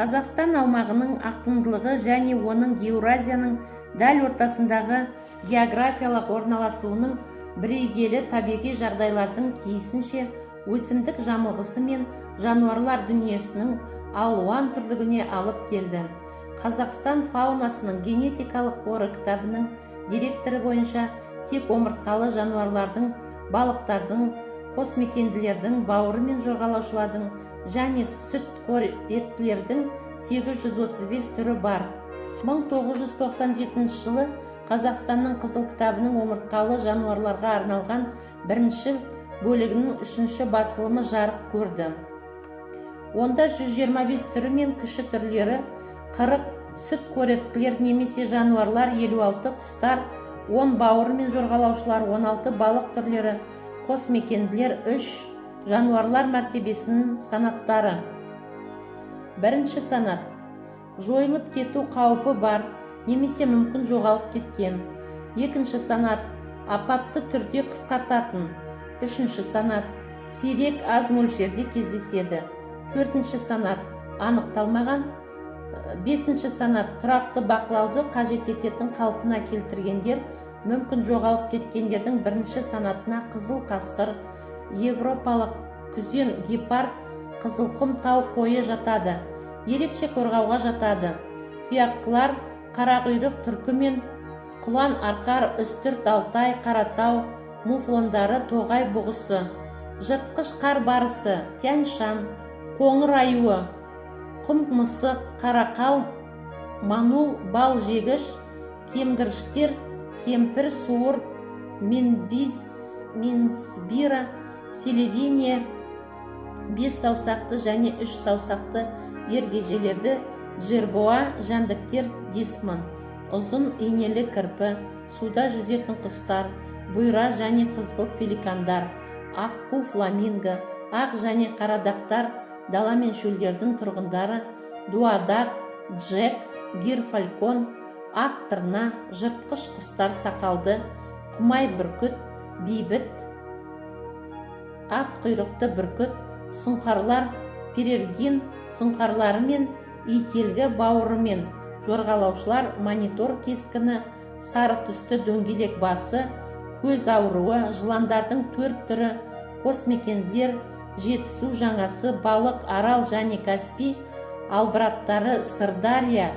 Қазақстан аумағының ақтымдылығы және оның Еуразияның дәл ортасындағы географиялық орналасуының бірегейлі табиғи жағдайлардың тиісінше өсімдік жамылғысы мен жануарлар дүниесінің алуан түрлігіне алып келді. Қазақстан фаунасының генетикалық қоры кітабының деректері бойынша тек омыртқалы жануарлардың, балықтардың, қосмекенділердің, бауыры мен жорғалаушылардың және сүтқоректілердің 835 түрі бар. 1997 жылы Қазақстанның қызыл кітабының омыртқалы жануарларға арналған бірінші бөлігінің 3-ші басылымы жарық көрді. Онда 125 түрі мен кіші түрлері, 40 сүтқоректілер немесе жануарлар, 56 құстар, 10 бауыр мен жорғалаушылар, 16 балық түрлері, қосмекенділер, 3 жануарлар мәртебесінің санаттары. Бірінші санат: жойылып кету қаупі бар немесе мүмкін жоғалып кеткен. Екінші санат: апатты түрде қысқартатын. Үшінші санат: сирек, аз мөлшерде кездеседі. Төртінші санат: анықталмаған. Бесінші санат: тұрақты бақылауды қажет ететін қалпына келтіргендер. Мүмкін жоғалып кеткендердің бірінші санатына қызыл қасқыр, европалық күзен, гепард, қызылқұм тау қойы жатады. Ерекше қорғауға жатады. Тұяқтылар, қарақұйрық түркі мен құлан арқар, үстірт, алтай, қаратау муфлондары, тоғай бұғысы, жыртқыш қар барысы, тянь-шань, қоңыр аюы, құм мысық, қарақал, манул, бал жегіш, кемгіріштер, кемпір, суыр, менсбира, селевиния, 5 саусақты және 3 саусақты ергежелерді, жербоа, жәндіктер, дисман, ұзын инелі кірпі, суда жүзетін құстар, бұйра және қызғылт пеликандар, аққу, фламинго, ақ және қарадақтар, дала мен шөлдердің тұрғындары, дуадақ, джек, гир-фалькон, ақ тырна, жыртқыш құстар, сақалды, құмай бүркіт, бейбіт, ат құйрықты бүркіт, сұңқарлар, перергин сұңқарлары мен ителгі бауырымен, жорғалаушылар, монитор кескіні, сары түсті дөңгелек басы, көз ауруы, жыландардың 4 түрі, қосмекенділер, жетісу жаңасы, балық, арал және Каспий, албыраттары, Сырдария,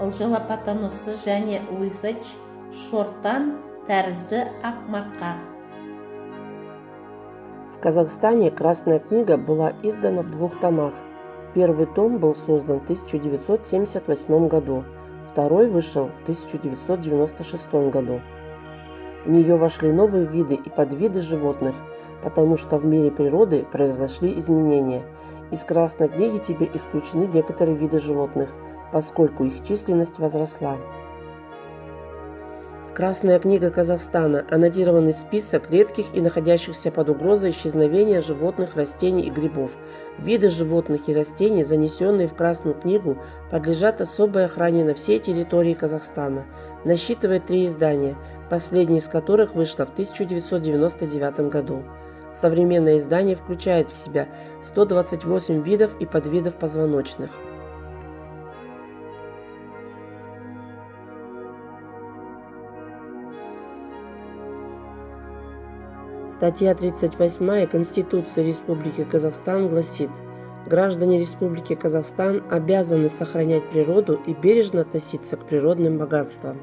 ылжалапатоносы және лысыч, шортан тәрізді ақмарқа. В Казахстане Красная книга была издана в 2 томах. Первый том был создан в 1978 году, второй вышел в 1996 году. В нее вошли новые виды и подвиды животных, потому что в мире природы произошли изменения. Из Красной книги теперь исключены некоторые виды животных, поскольку их численность возросла. Красная книга Казахстана – аннотированный список редких и находящихся под угрозой исчезновения животных, растений и грибов. Виды животных и растений, занесенные в Красную книгу, подлежат особой охране на всей территории Казахстана. Насчитывает 3 издания, последнее из которых вышло в 1999 году. Современное издание включает в себя 128 видов и подвидов позвоночных. Статья 38 Конституции Республики Казахстан гласит: граждане Республики Казахстан обязаны сохранять природу и бережно относиться к природным богатствам.